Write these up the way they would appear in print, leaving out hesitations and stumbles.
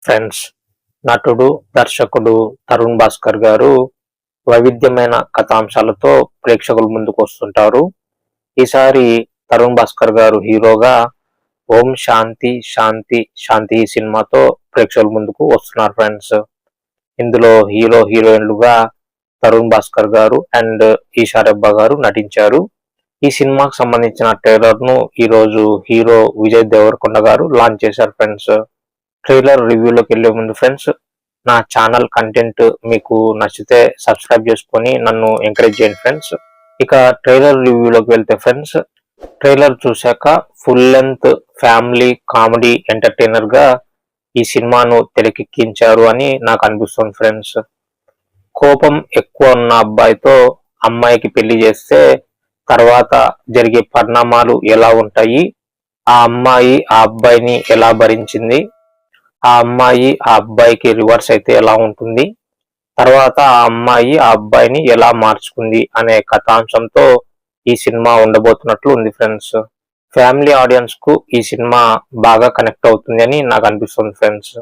Friends, నటుడు, దర్శకుడు తరుణ్ భాస్కర్ గారు వైవిధ్యమైన కథాంశాలతో ప్రేక్షకుల ముందుకు వస్తుంటారు. ఈసారి తరుణ్ భాస్కర్ గారు హీరోగా ఓం శాంతి శాంతి శాంతి సినిమాతో ప్రేక్షకుల ముందుకు వస్తున్నారు ఫ్రెండ్స్. ఇందులో హీరో హీరోయిన్లుగా తరుణ్ భాస్కర్ గారు అండ్ ఈషా రెబ్బా గారు నటించారు. ఈ సినిమాకు సంబంధించిన ట్రైలర్ ను ఈ రోజు హీరో విజయ్ దేవరకొండ గారు లాంచ్ చేశారు ఫ్రెండ్స్. ట్రైలర్ రివ్యూలోకి వెళ్లే ముందు ఫ్రెండ్స్, నా ఛానల్ కంటెంట్ మీకు నచ్చితే సబ్స్క్రైబ్ చేసుకొని నన్ను ఎంకరేజ్ చేయండి ఫ్రెండ్స్. ఇక ట్రైలర్ రివ్యూలోకి వెళ్తే ఫ్రెండ్స్, ట్రైలర్ చూశాక full length family comedy entertainer గా ఈ సినిమాను తెరకెక్కించారు అని నాకు అనిపిస్తుంది ఫ్రెండ్స్. కోపం ఎక్కువ ఉన్న అబ్బాయితో అమ్మాయికి పెళ్లి చేస్తే తర్వాత జరిగే పరిణామాలు ఎలా ఉంటాయి, ఆ అమ్మాయి ఆ అబ్బాయిని ఎలా భరించింది, ఆ అమ్మాయి ఆ అబ్బాయికి రివర్స్ అయితే ఎలా ఉంటుంది, తర్వాత ఆ అమ్మాయి ఆ అబ్బాయిని ఎలా మార్చుకుంది అనే కథాంశంతో ఈ సినిమా ఉండబోతున్నట్లు ఉంది ఫ్రెండ్స్. ఫ్యామిలీ ఆడియన్స్ కు ఈ సినిమా బాగా కనెక్ట్ అవుతుంది అని నాకు అనిపిస్తుంది ఫ్రెండ్స్.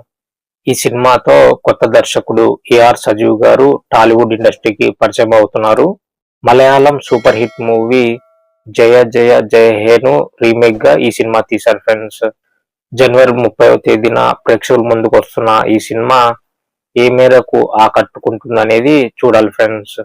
ఈ సినిమాతో కొత్త దర్శకుడు ఏఆర్ సజీవ్ గారు టాలీవుడ్ ఇండస్ట్రీకి పరిచయం అవుతున్నారు. మలయాళం సూపర్ హిట్ మూవీ జయ జయ జయ హేను రీమేక్ గా ఈ సినిమా తీశారు ఫ్రెండ్స్. జనవరి 30వ తేదీన ప్రేక్షకుల ముందుకు వస్తున్న ఈ సినిమా ఏ మేరకు ఆకట్టుకుంటుంది అనేది చూడాలి ఫ్రెండ్స్.